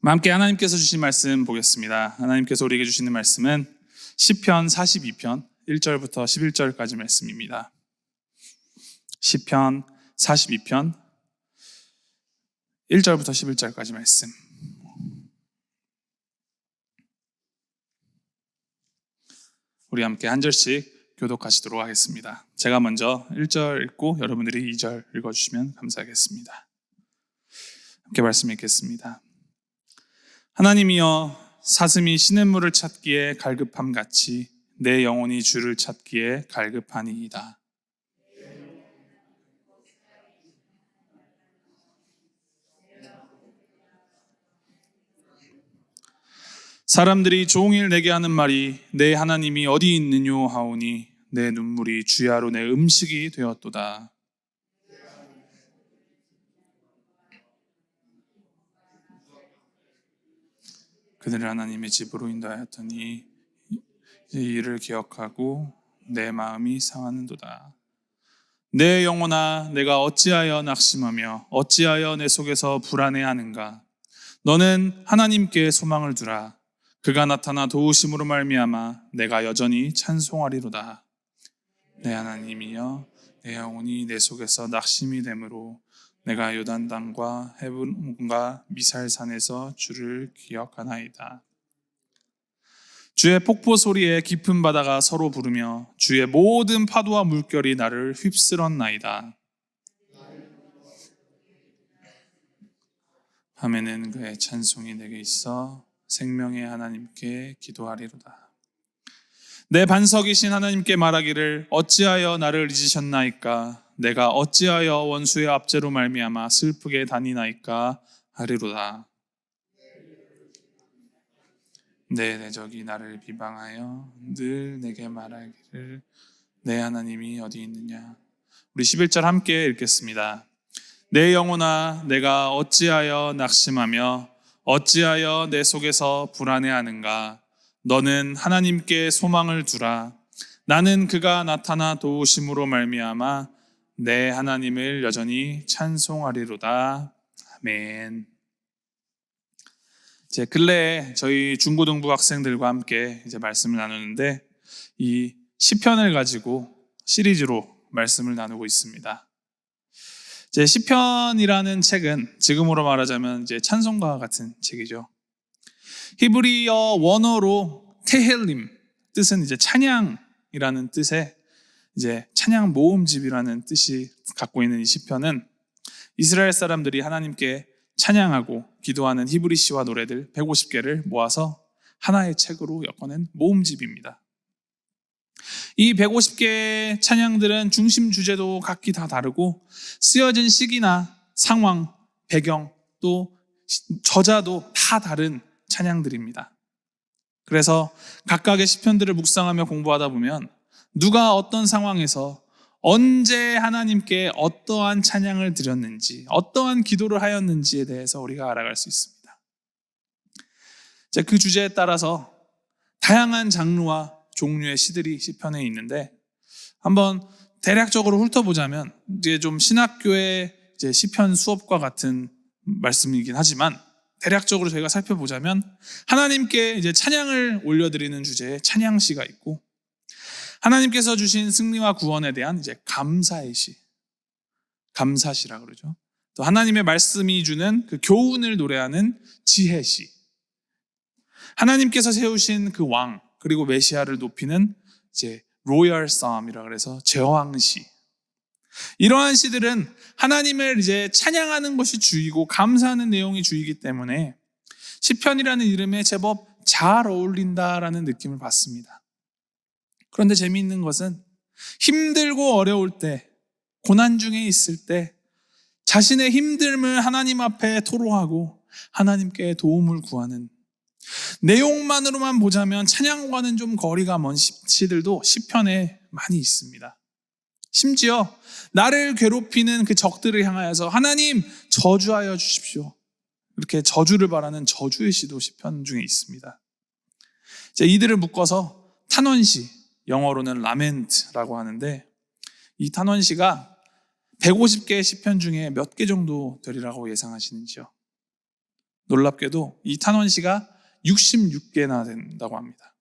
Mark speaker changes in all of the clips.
Speaker 1: 함께 하나님께서 주신 말씀 보겠습니다. 하나님께서 우리에게 주시는 말씀은 시편 42편 1절부터 11절까지 말씀입니다. 시편 42편 1절부터 11절까지 말씀. 우리 함께 한 절씩 교독하시도록 하겠습니다. 제가 먼저 1절 읽고 여러분들이 2절 읽어주시면 감사하겠습니다. 함께 말씀 읽겠습니다. 하나님이여, 사슴이 시냇물을 찾기에 갈급함같이 내 영혼이 주를 찾기에 갈급하니이다. 사람들이 종일 내게 하는 말이 내 하나님이 어디 있느뇨 하오니 내 눈물이 주야로 내 음식이 되었도다. 그들을 하나님의 집으로 인도하였더니 이 일을 기억하고 내 마음이 상하는도다. 내 영혼아, 내가 어찌하여 낙심하며 어찌하여 내 속에서 불안해하는가? 너는 하나님께 소망을 두라. 그가 나타나 도우심으로 말미암아 내가 여전히 찬송하리로다. 내 하나님이여, 내 영혼이 내 속에서 낙심이 되므로 내가 요단강과 헤브론과 미살산에서 주를 기억하나이다. 주의 폭포 소리에 깊은 바다가 서로 부르며 주의 모든 파도와 물결이 나를 휩쓸었나이다. 밤에는 그의 찬송이 내게 있어 생명의 하나님께 기도하리로다. 내 반석이신 하나님께 말하기를 어찌하여 나를 잊으셨나이까? 내가 어찌하여 원수의 압제로 말미암아 슬프게 다니나이까 하리로다. 내 내적이 나를 비방하여 늘 내게 말하기를 내 하나님이 어디 있느냐. 우리 11절 함께 읽겠습니다. 내 영혼아, 내가 어찌하여 낙심하며 어찌하여 내 속에서 불안해하는가? 너는 하나님께 소망을 두라. 나는 그가 나타나 도우심으로 말미암아 내 하나님을 여전히 찬송하리로다. 아멘. 이제 근래에 저희 중고등부 학생들과 함께 이제 말씀을 나누는데 이 시편을 가지고 시리즈로 말씀을 나누고 있습니다. 이제 시편이라는 책은 지금으로 말하자면 이제 찬송가와 같은 책이죠. 히브리어 원어로 테헬림, 뜻은 이제 찬양이라는 뜻의 이제 찬양 모음집이라는 뜻이 갖고 있는 이 시편은 이스라엘 사람들이 하나님께 찬양하고 기도하는 히브리시와 노래들 150개를 모아서 하나의 책으로 엮어낸 모음집입니다. 이 150개의 찬양들은 중심 주제도 각기 다 다르고 쓰여진 시기나 상황, 배경, 또 저자도 다 다른 찬양들입니다. 그래서 각각의 시편들을 묵상하며 공부하다 보면 누가 어떤 상황에서 언제 하나님께 어떠한 찬양을 드렸는지, 어떠한 기도를 하였는지에 대해서 우리가 알아갈 수 있습니다. 그 주제에 따라서 다양한 장르와 종류의 시들이 시편에 있는데 한번 대략적으로 훑어보자면 이제 좀 신학교의 이제 시편 수업과 같은 말씀이긴 하지만 대략적으로 저희가 살펴보자면 하나님께 이제 찬양을 올려드리는 주제의 찬양시가 있고 하나님께서 주신 승리와 구원에 대한 이제 감사의 시, 감사시라 그러죠. 또 하나님의 말씀이 주는 그 교훈을 노래하는 지혜시, 하나님께서 세우신 그 왕 그리고 메시아를 높이는 이제 로열 썸이라 그래서 제왕시. 이러한 시들은 하나님을 이제 찬양하는 것이 주이고 감사하는 내용이 주이기 때문에 시편이라는 이름에 제법 잘 어울린다라는 느낌을 받습니다. 그런데 재미있는 것은 힘들고 어려울 때, 고난 중에 있을 때 자신의 힘듦을 하나님 앞에 토로하고 하나님께 도움을 구하는 내용만으로만 보자면 찬양과는 좀 거리가 먼 시들도 시편에 많이 있습니다. 심지어 나를 괴롭히는 그 적들을 향하여서 하나님 저주하여 주십시오, 이렇게 저주를 바라는 저주의 시도 시편 중에 있습니다. 이제 이들을 묶어서 탄원시, 영어로는 라멘트라고 하는데 이 탄원시가 150개의 시편 중에 몇 개 정도 되리라고 예상하시는지요? 놀랍게도 이 탄원시가 66개나 된다고 합니다.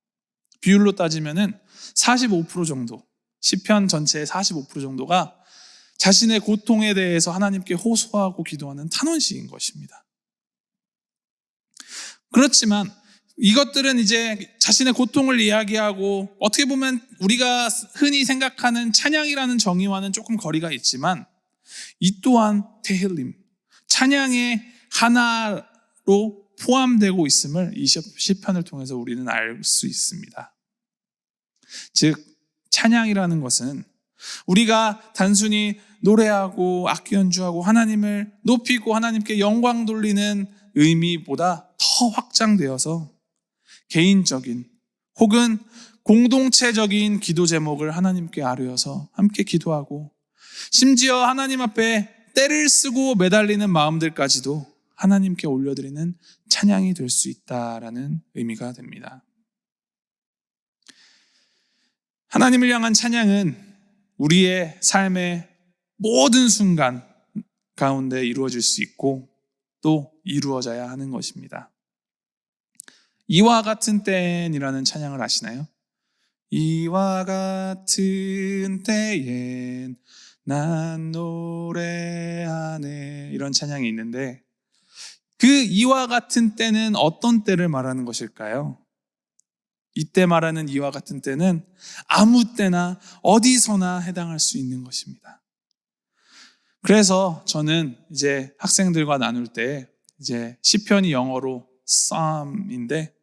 Speaker 1: 비율로 따지면은 45% 정도, 시편 전체의 45% 정도가 자신의 고통에 대해서 하나님께 호소하고 기도하는 탄원시인 것입니다. 그렇지만 이것들은 이제 자신의 고통을 이야기하고 어떻게 보면 우리가 흔히 생각하는 찬양이라는 정의와는 조금 거리가 있지만 이 또한 테힐림, 찬양의 하나로 포함되고 있음을 이 시편을 통해서 우리는 알 수 있습니다. 즉 찬양이라는 것은 우리가 단순히 노래하고 악기 연주하고 하나님을 높이고 하나님께 영광 돌리는 의미보다 더 확장되어서 개인적인 혹은 공동체적인 기도 제목을 하나님께 아뢰어서 함께 기도하고 심지어 하나님 앞에 떼를 쓰고 매달리는 마음들까지도 하나님께 올려드리는 찬양이 될 수 있다라는 의미가 됩니다. 하나님을 향한 찬양은 우리의 삶의 모든 순간 가운데 이루어질 수 있고 또 이루어져야 하는 것입니다. 이와 같은 때엔이라는 찬양을 아시나요? 이와 같은 때엔 난 노래하네, 이런 찬양이 있는데 그 이와 같은 때는 어떤 때를 말하는 것일까요? 이때 말하는 이와 같은 때는 아무 때나 어디서나 해당할 수 있는 것입니다. 그래서 저는 이제 학생들과 나눌 때 이제 시편이 영어로 Psalm인데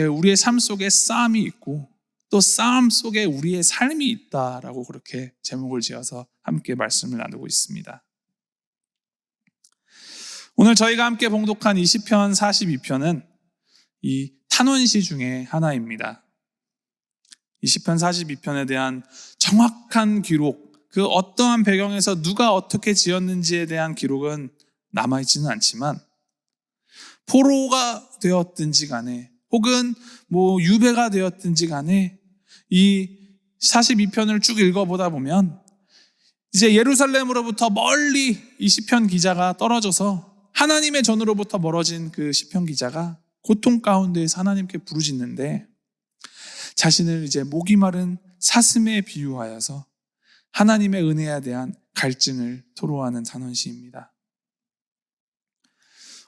Speaker 1: 우리의 삶 속에 Psalm이 있고 또 Psalm 속에 우리의 삶이 있다라고 그렇게 제목을 지어서 함께 말씀을 나누고 있습니다. 오늘 저희가 함께 봉독한 이 시편 42편은 이 탄원시 중에 하나입니다. 이 시편 42편에 대한 정확한 기록, 그 어떠한 배경에서 누가 어떻게 지었는지에 대한 기록은 남아있지는 않지만 포로가 되었든지 간에 혹은 유배가 되었든지 간에 이 42편을 쭉 읽어보다 보면 이제 예루살렘으로부터 멀리 이 시편 기자가 떨어져서 하나님의 전으로부터 멀어진 그 시편 기자가 고통 가운데에서 하나님께 부르짖는데 자신을 이제 목이 마른 사슴에 비유하여서 하나님의 은혜에 대한 갈증을 토로하는 탄원시입니다.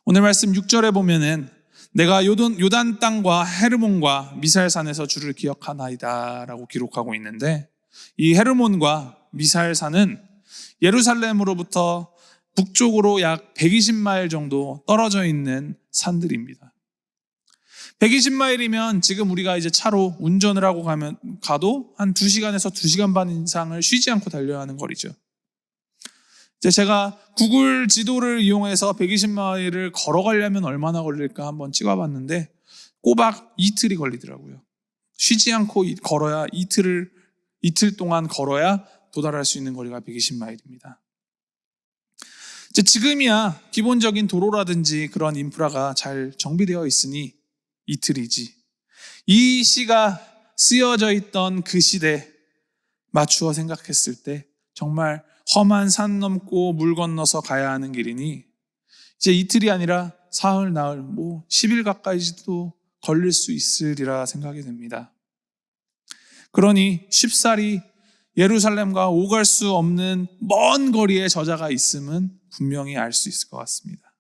Speaker 1: 오늘 말씀 6절에 보면은 내가 요단 땅과 헤르몬과 미살산에서 주를 기억하나이다 라고 기록하고 있는데 이 헤르몬과 미살산은 예루살렘으로부터 북쪽으로 약 120마일 정도 떨어져 있는 산들입니다. 120마일이면 지금 우리가 이제 차로 운전을 하고 가도 한 2시간에서 2시간 반 이상을 쉬지 않고 달려야 하는 거리죠. 이제 제가 구글 지도를 이용해서 120마일을 걸어가려면 얼마나 걸릴까 한번 찍어봤는데 꼬박 이틀이 걸리더라고요. 쉬지 않고 걸어야 이틀 동안 걸어야 도달할 수 있는 거리가 120마일입니다. 이제 지금이야 기본적인 도로라든지 그런 인프라가 잘 정비되어 있으니 이틀이지. 이 시가 쓰여져 있던 그 시대 맞추어 생각했을 때 정말 험한 산 넘고 물 건너서 가야 하는 길이니 이제 이틀이 아니라 사흘, 나흘, 10일 가까이도 걸릴 수 있으리라 생각이 됩니다. 그러니 쉽사리 예루살렘과 오갈 수 없는 먼 거리에 저자가 있음은 분명히 알 수 있을 것 같습니다.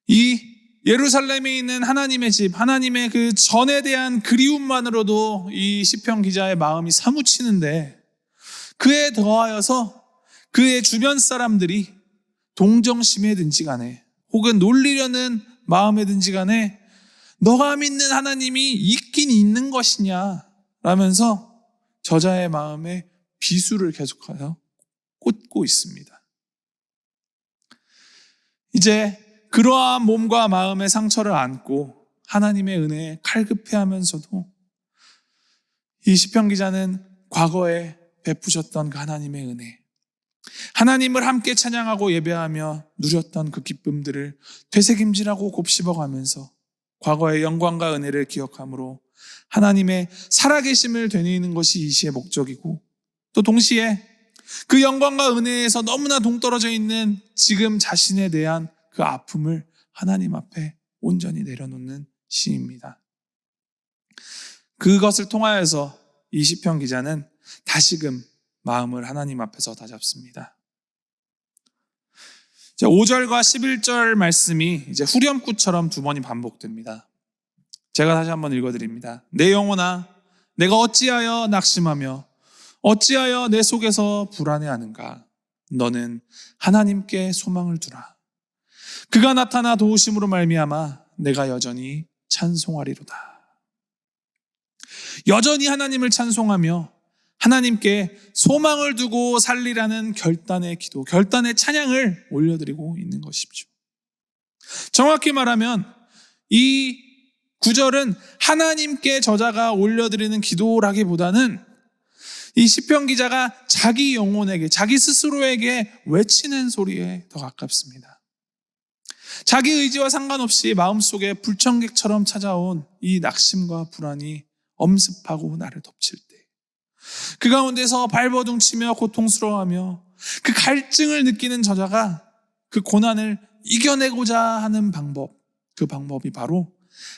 Speaker 1: 이 예루살렘에 있는 하나님의 집, 하나님의 그 전에 대한 그리움만으로도 이 시편 기자의 마음이 사무치는데 그에 더하여서 그의 주변 사람들이 동정심에든지 간에 혹은 놀리려는 마음에든지 간에 너가 믿는 하나님이 있긴 있는 것이냐 라면서 저자의 마음에 비수를 계속하여 꽂고 있습니다. 이제 그러한 몸과 마음의 상처를 안고 하나님의 은혜에 칼급해하면서도 이 시편 기자는 과거에 베푸셨던 그 하나님의 은혜, 하나님을 함께 찬양하고 예배하며 누렸던 그 기쁨들을 되새김질하고 곱씹어가면서 과거의 영광과 은혜를 기억함으로 하나님의 살아계심을 되뇌이는 것이 이 시의 목적이고 또 동시에 그 영광과 은혜에서 너무나 동떨어져 있는 지금 자신에 대한 그 아픔을 하나님 앞에 온전히 내려놓는 시입니다. 그것을 통하여서 이 시편 기자는 다시금 마음을 하나님 앞에서 다잡습니다. 5절과 11절 말씀이 이제 후렴구처럼 두 번이 반복됩니다. 제가 다시 한번 읽어드립니다. 내 영혼아, 내가 어찌하여 낙심하며 어찌하여 내 속에서 불안해하는가? 너는 하나님께 소망을 두라. 그가 나타나 도우심으로 말미암아 내가 여전히 찬송하리로다. 여전히 하나님을 찬송하며 하나님께 소망을 두고 살리라는 결단의 기도, 결단의 찬양을 올려드리고 있는 것이죠. 정확히 말하면 이 구절은 하나님께 저자가 올려드리는 기도라기보다는 이 시편 기자가 자기 영혼에게, 자기 스스로에게 외치는 소리에 더 가깝습니다. 자기 의지와 상관없이 마음속에 불청객처럼 찾아온 이 낙심과 불안이 엄습하고 나를 덮칠 때, 그 가운데서 발버둥치며 고통스러워하며 그 갈증을 느끼는 저자가 그 고난을 이겨내고자 하는 방법, 그 방법이 바로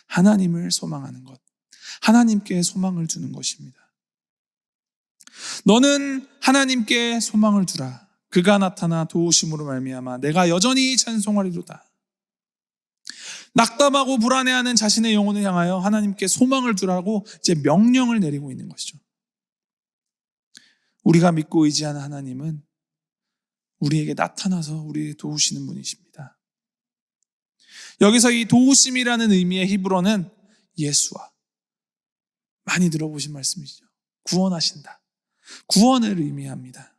Speaker 1: 하나님을 소망하는 것, 하나님께 소망을 두는 것입니다. 너는 하나님께 소망을 두라. 그가 나타나 도우심으로 말미암아 내가 여전히 찬송하리로다. 낙담하고 불안해하는 자신의 영혼을 향하여 하나님께 소망을 두라고 이제 명령을 내리고 있는 것이죠. 우리가 믿고 의지하는 하나님은 우리에게 나타나서 우리를 도우시는 분이십니다. 여기서 이 도우심이라는 의미의 히브리어는 예수와, 많이 들어보신 말씀이시죠. 구원하신다, 구원을 의미합니다.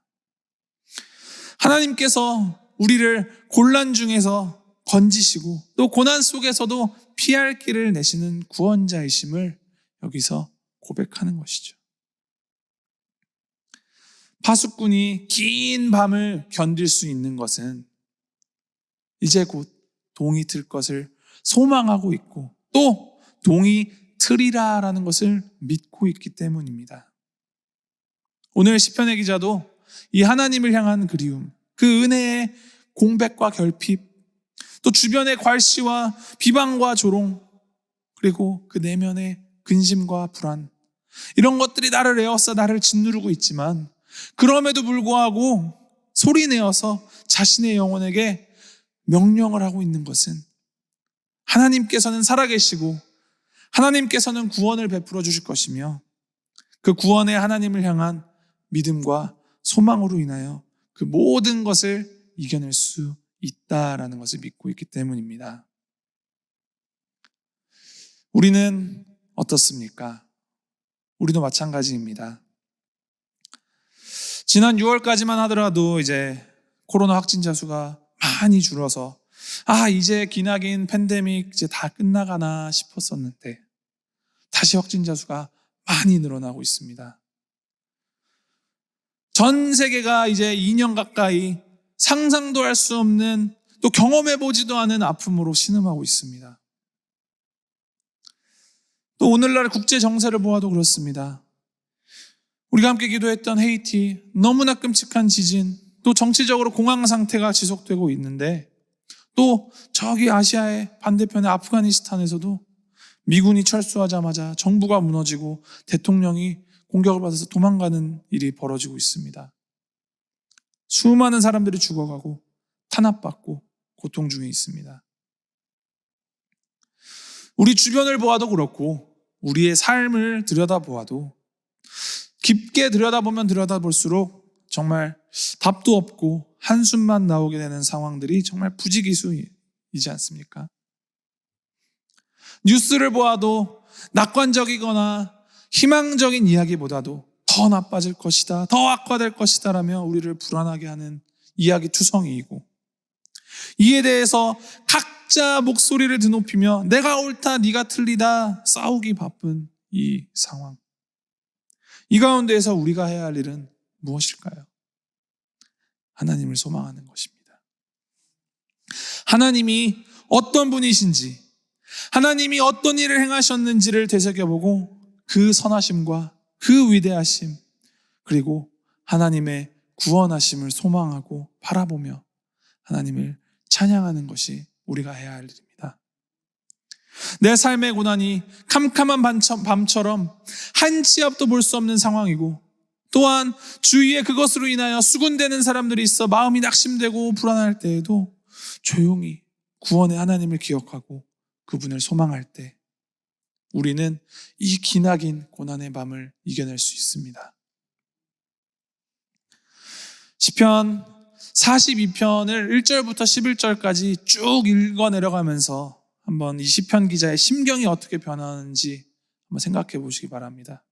Speaker 1: 하나님께서 우리를 곤란 중에서 건지시고 또 고난 속에서도 피할 길을 내시는 구원자이심을 여기서 고백하는 것이죠. 파수꾼이 긴 밤을 견딜 수 있는 것은 이제 곧 동이 틀 것을 소망하고 있고 또 동이 트리라라는 것을 믿고 있기 때문입니다. 오늘 시편의 기자도 이 하나님을 향한 그리움, 그 은혜의 공백과 결핍, 또 주변의 괄시와 비방과 조롱, 그리고 그 내면의 근심과 불안, 이런 것들이 나를 에워싸 나를 짓누르고 있지만 그럼에도 불구하고 소리내어서 자신의 영혼에게 명령을 하고 있는 것은 하나님께서는 살아계시고 하나님께서는 구원을 베풀어 주실 것이며 그 구원의 하나님을 향한 믿음과 소망으로 인하여 그 모든 것을 이겨낼 수 있다라는 것을 믿고 있기 때문입니다. 우리는 어떻습니까? 우리도 마찬가지입니다. 지난 6월까지만 하더라도 이제 코로나 확진자 수가 많이 줄어서 이제 기나긴 팬데믹 이제 다 끝나가나 싶었었는데 다시 확진자 수가 많이 늘어나고 있습니다. 전 세계가 이제 2년 가까이 상상도 할 수 없는, 또 경험해보지도 않은 아픔으로 신음하고 있습니다. 또 오늘날 국제 정세를 보아도 그렇습니다. 우리가 함께 기도했던 헤이티, 너무나 끔찍한 지진, 또 정치적으로 공황 상태가 지속되고 있는데, 또 저기 아시아의 반대편의 아프가니스탄에서도 미군이 철수하자마자 정부가 무너지고 대통령이 공격을 받아서 도망가는 일이 벌어지고 있습니다. 수많은 사람들이 죽어가고 탄압받고 고통 중에 있습니다. 우리 주변을 보아도 그렇고 우리의 삶을 들여다보아도 깊게 들여다보면 들여다볼수록 정말 답도 없고 한숨만 나오게 되는 상황들이 정말 부지기수이지 않습니까? 뉴스를 보아도 낙관적이거나 희망적인 이야기보다도 더 나빠질 것이다, 더 악화될 것이다 라며 우리를 불안하게 하는 이야기 투성이이고, 이에 대해서 각자 목소리를 드높이며 내가 옳다, 네가 틀리다 싸우기 바쁜 이 상황, 이 가운데에서 우리가 해야 할 일은 무엇일까요? 하나님을 소망하는 것입니다. 하나님이 어떤 분이신지, 하나님이 어떤 일을 행하셨는지를 되새겨보고 그 선하심과 그 위대하심, 그리고 하나님의 구원하심을 소망하고 바라보며 하나님을 찬양하는 것이 우리가 해야 할 일입니다. 내 삶의 고난이 캄캄한 밤처럼 한 치 앞도 볼 수 없는 상황이고, 또한 주위에 그것으로 인하여 수군대는 사람들이 있어 마음이 낙심되고 불안할 때에도 조용히 구원의 하나님을 기억하고 그분을 소망할 때 우리는 이 기나긴 고난의 밤을 이겨낼 수 있습니다. 시편 42편을 1절부터 11절까지 쭉 읽어 내려가면서 한번 이 시편 기자의 심경이 어떻게 변하는지 한번 생각해 보시기 바랍니다.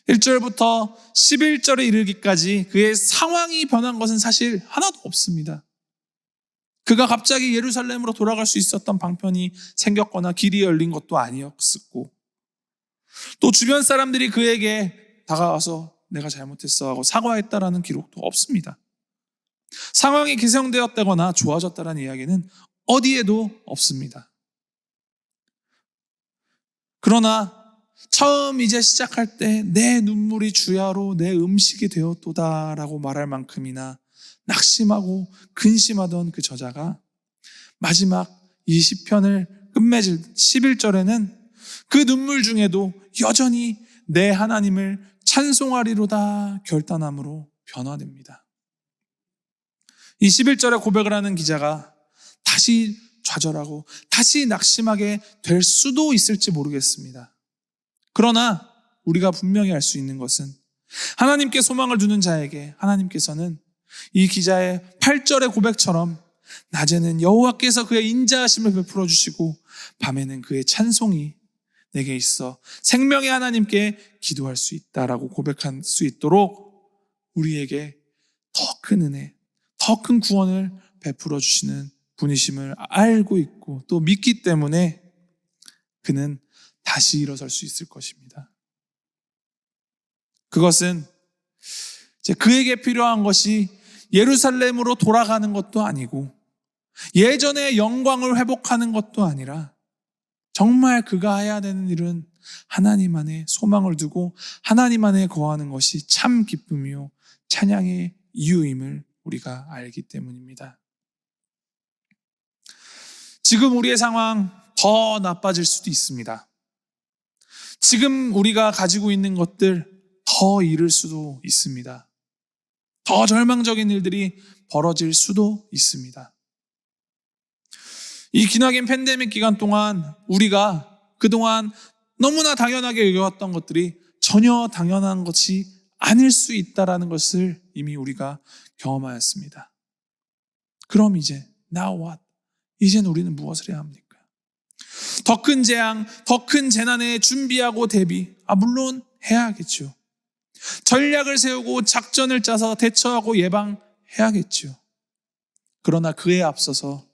Speaker 1: 1절부터 11절에 이르기까지 그의 상황이 변한 것은 사실 하나도 없습니다. 그가 갑자기 예루살렘으로 돌아갈 수 있었던 방편이 생겼거나 길이 열린 것도 아니었고, 또 주변 사람들이 그에게 다가와서 내가 잘못했어 하고 사과했다라는 기록도 없습니다. 상황이 개선되었다거나 좋아졌다라는 이야기는 어디에도 없습니다. 그러나 처음 이제 시작할 때 내 눈물이 주야로 내 음식이 되었도다라고 말할 만큼이나 낙심하고 근심하던 그 저자가 마지막 이 시편을 끝맺을 11절에는 그 눈물 중에도 여전히 내 하나님을 찬송하리로다 결단함으로 변화됩니다. 이 11절에 고백을 하는 기자가 다시 좌절하고 다시 낙심하게 될 수도 있을지 모르겠습니다. 그러나 우리가 분명히 알 수 있는 것은 하나님께 소망을 두는 자에게 하나님께서는 이 기자의 8절의 고백처럼 낮에는 여호와께서 그의 인자하심을 베풀어 주시고 밤에는 그의 찬송이 내게 있어 생명의 하나님께 기도할 수 있다라고 고백할 수 있도록 우리에게 더 큰 은혜, 더 큰 구원을 베풀어 주시는 분이심을 알고 있고 또 믿기 때문에 그는 다시 일어설 수 있을 것입니다. 그것은 이제 그에게 필요한 것이 예루살렘으로 돌아가는 것도 아니고 예전의 영광을 회복하는 것도 아니라 정말 그가 해야 되는 일은 하나님 안에 소망을 두고 하나님 안에 거하는 것이 참 기쁨이요 찬양의 이유임을 우리가 알기 때문입니다. 지금 우리의 상황 더 나빠질 수도 있습니다. 지금 우리가 가지고 있는 것들 더 잃을 수도 있습니다. 더 절망적인 일들이 벌어질 수도 있습니다. 이 기나긴 팬데믹 기간 동안 우리가 그동안 너무나 당연하게 여겨왔던 것들이 전혀 당연한 것이 아닐 수 있다는 것을 이미 우리가 경험하였습니다. 그럼 이제 now what? 이제는 우리는 무엇을 해야 합니까? 더 큰 재앙, 더 큰 재난에 준비하고 대비, 물론 해야겠죠. 전략을 세우고 작전을 짜서 대처하고 예방해야겠죠. 그러나 그에 앞서서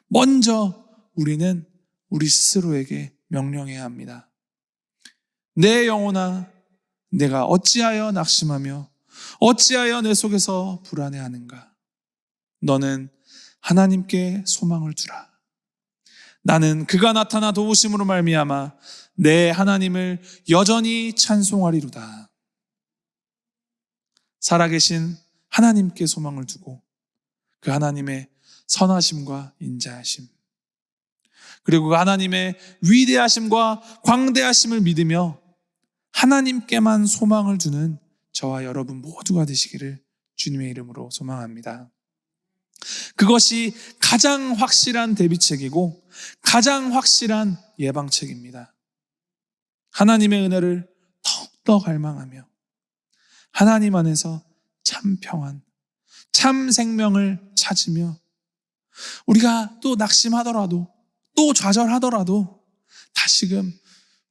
Speaker 1: 먼저 우리는 우리 스스로에게 명령해야 합니다. 내 영혼아, 내가 어찌하여 낙심하며 어찌하여 내 속에서 불안해하는가? 너는 하나님께 소망을 두라. 나는 그가 나타나 도우심으로 말미암아 내 하나님을 여전히 찬송하리로다. 살아계신 하나님께 소망을 두고 그 하나님의 선하심과 인자하심, 그리고 그 하나님의 위대하심과 광대하심을 믿으며 하나님께만 소망을 두는 저와 여러분 모두가 되시기를 주님의 이름으로 소망합니다. 그것이 가장 확실한 대비책이고 가장 확실한 예방책입니다. 하나님의 은혜를 더욱더 갈망하며 하나님 안에서 참 평안, 참 생명을 찾으며 우리가 또 낙심하더라도 또 좌절하더라도 다시금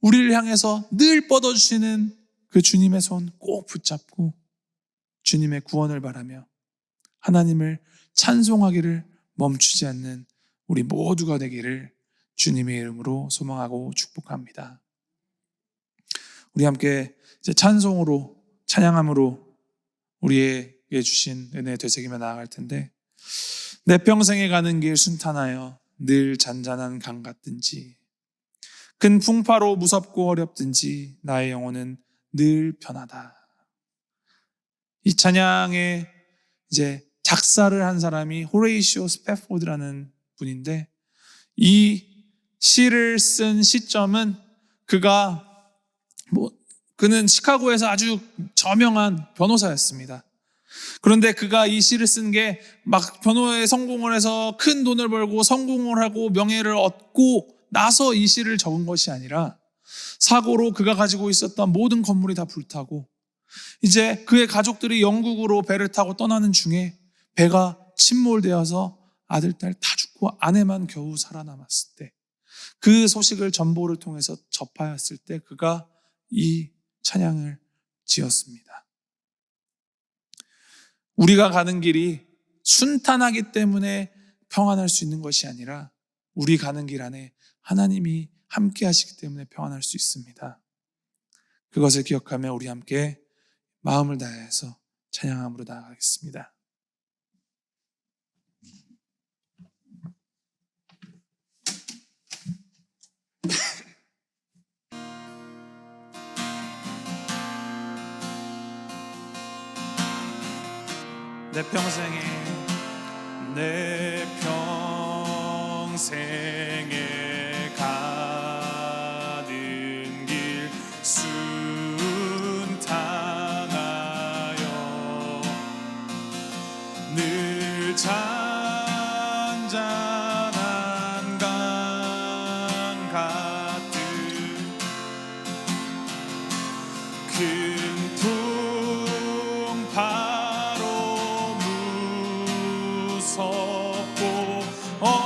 Speaker 1: 우리를 향해서 늘 뻗어주시는 그 주님의 손 꼭 붙잡고 주님의 구원을 바라며 하나님을 찬송하기를 멈추지 않는 우리 모두가 되기를 주님의 이름으로 소망하고 축복합니다. 우리 함께 이제 찬송으로, 찬양함으로 우리에게 주신 은혜 되새기며 나아갈 텐데, 내 평생에 가는 길 순탄하여 늘 잔잔한 강 같든지 큰 풍파로 무섭고 어렵든지 나의 영혼은 늘 편하다. 이 찬양의 이제 작사를 한 사람이 호레이시오 스패포드라는 분인데, 이 시를 쓴 시점은 그는 시카고에서 아주 저명한 변호사였습니다. 그런데 그가 이 시를 쓴 게 막 변호에 성공을 해서 큰 돈을 벌고 성공을 하고 명예를 얻고 나서 이 시를 적은 것이 아니라, 사고로 그가 가지고 있었던 모든 건물이 다 불타고 이제 그의 가족들이 영국으로 배를 타고 떠나는 중에 배가 침몰되어서 아들, 딸 다 죽고 아내만 겨우 살아남았을 때, 그 소식을 전보를 통해서 접하였을 때 그가 이 찬양을 지었습니다. 우리가 가는 길이 순탄하기 때문에 평안할 수 있는 것이 아니라, 우리 가는 길 안에 하나님이 함께 하시기 때문에 평안할 수 있습니다. 그것을 기억하며 우리 함께 마음을 다해서 찬양함으로 나아가겠습니다. 내 평생에 가는 길 순탄하여 늘 잔잔한 강 같은 큰 풍파로 무섭고 어려운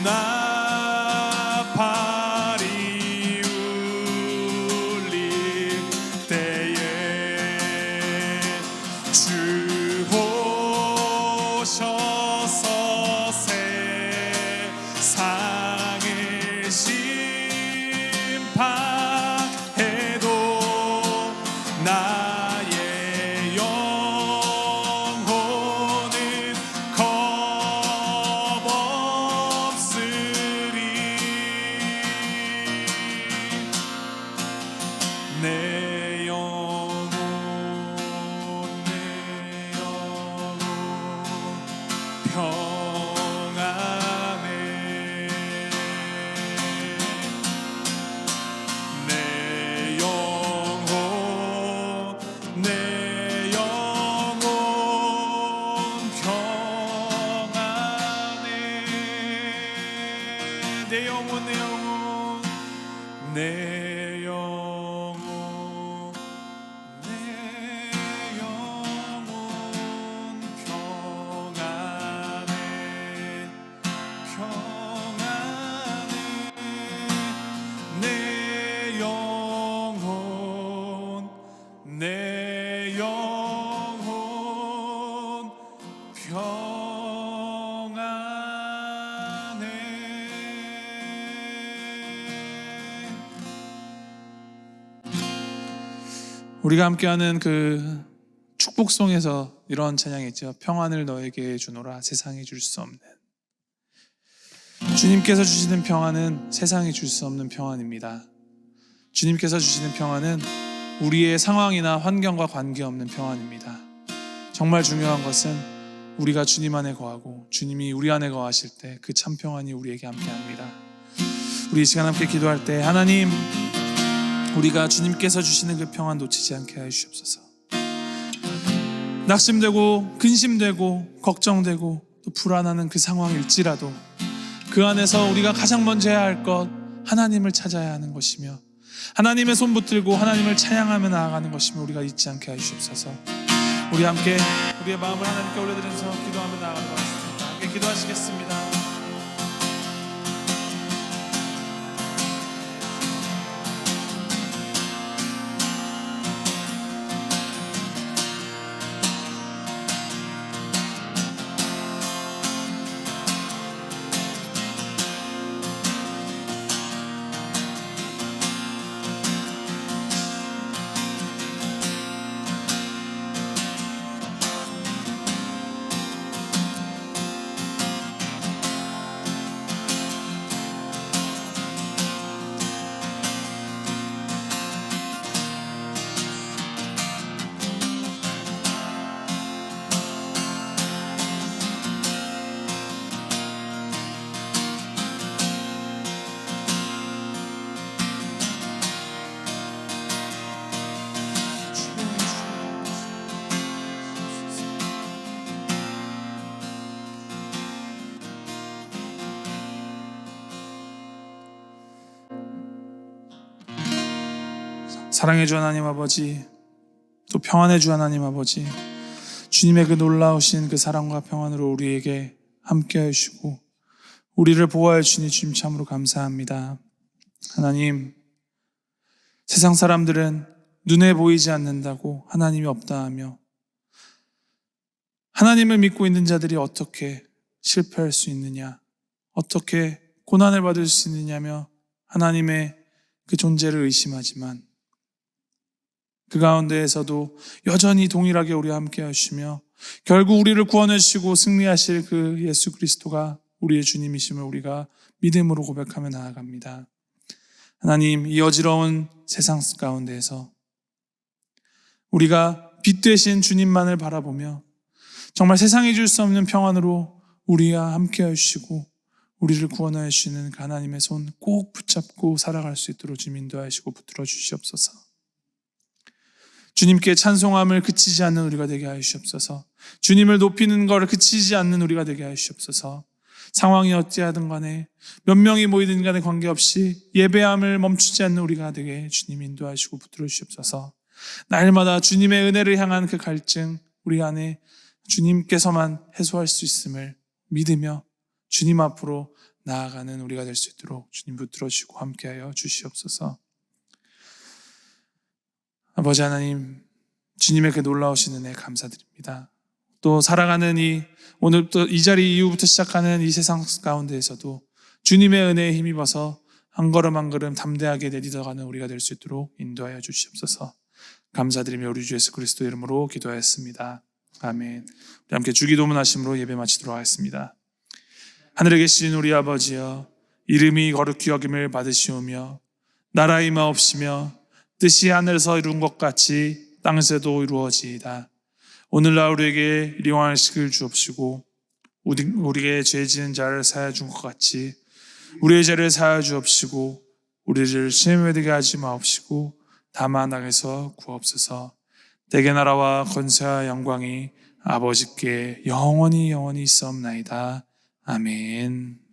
Speaker 1: 나팔이 울릴 때에 주 오셔서 세상을 심판해도 나의 영혼은 겁없으리. 내 영혼 평안해. 내 영혼 평안해. 내 영혼 내 영혼 내 영혼 평안해. 평안해. 내 영혼 평안해. 우리가 함께하는 그 축복송에서 이런 찬양이 있죠. 평안을 너에게 주노라 세상이 줄 수 없는. 주님께서 주시는 평안은 세상이 줄 수 없는 평안입니다. 주님께서 주시는 평안은 우리의 상황이나 환경과 관계없는 평안입니다. 정말 중요한 것은 우리가 주님 안에 거하고 주님이 우리 안에 거하실 때 그 참 평안이 우리에게 함께합니다. 우리 이 시간 함께 기도할 때 하나님, 우리가 주님께서 주시는 그 평안 놓치지 않게 하여 주시옵소서. 낙심되고 근심되고 걱정되고 또 불안하는 그 상황일지라도 그 안에서 우리가 가장 먼저 해야 할 것, 하나님을 찾아야 하는 것이며 하나님의 손 붙들고 하나님을 찬양하며 나아가는 것이며 우리가 잊지 않게 하여 주시옵소서. 우리 함께 우리의 마음을 하나님께 올려드리면서 기도하며 나아가는 것 같습니다. 함께 기도하시겠습니다. 사랑의 주 하나님 아버지, 또 평안의 주 하나님 아버지, 주님의 그 놀라우신 그 사랑과 평안으로 우리에게 함께해 주시고 우리를 보호하여 주니 주님 참으로 감사합니다. 하나님, 세상 사람들은 눈에 보이지 않는다고 하나님이 없다 하며 하나님을 믿고 있는 자들이 어떻게 실패할 수 있느냐, 어떻게 고난을 받을 수 있느냐며 하나님의 그 존재를 의심하지만 그 가운데에서도 여전히 동일하게 우리와 함께 하시며 결국 우리를 구원해 주시고 승리하실 그 예수 그리스도가 우리의 주님이심을 우리가 믿음으로 고백하며 나아갑니다. 하나님, 이 어지러운 세상 가운데에서 우리가 빛 되신 주님만을 바라보며 정말 세상이 줄 수 없는 평안으로 우리와 함께 해주시고 우리를 구원하여 주시는 그 하나님의 손 꼭 붙잡고 살아갈 수 있도록 주님 인도하시고 붙들어 주시옵소서. 주님께 찬송함을 그치지 않는 우리가 되게 하여 주시옵소서. 주님을 높이는 것을 그치지 않는 우리가 되게 하여 주시옵소서. 상황이 어찌하든 간에 몇 명이 모이든 간에 관계없이 예배함을 멈추지 않는 우리가 되게 주님 인도하시고 붙들어 주시옵소서. 날마다 주님의 은혜를 향한 그 갈증 우리 안에 주님께서만 해소할 수 있음을 믿으며 주님 앞으로 나아가는 우리가 될 수 있도록 주님 붙들어 주시고 함께하여 주시옵소서. 아버지 하나님, 주님의 그 놀라우신 은혜 감사드립니다. 또 살아가는 오늘부터 이 자리 이후부터 시작하는 이 세상 가운데에서도 주님의 은혜에 힘입어서 한 걸음 한 걸음 담대하게 내딛어가는 우리가 될 수 있도록 인도하여 주시옵소서. 감사드리며 우리 주 예수 그리스도 이름으로 기도하였습니다. 아멘. 우리 함께 주기도문 하심으로 예배 마치도록 하겠습니다. 하늘에 계신 우리 아버지여, 이름이 거룩히 여김을 받으시오며 나라 임하옵시며 뜻이 하늘에서 이룬 것 같이 땅에서도 이루어지이다. 오늘날 우리에게 일용할 식을 주옵시고 우리에게 죄 지은 자를 사하여 준 것 같이 우리의 죄를 사하여 주옵시고 우리를 시험에 들게 하지 마옵시고 다만 악에서 구하옵소서. 대개 나라와 권세와 영광이 아버지께 영원히 있사옵나이다. 아멘.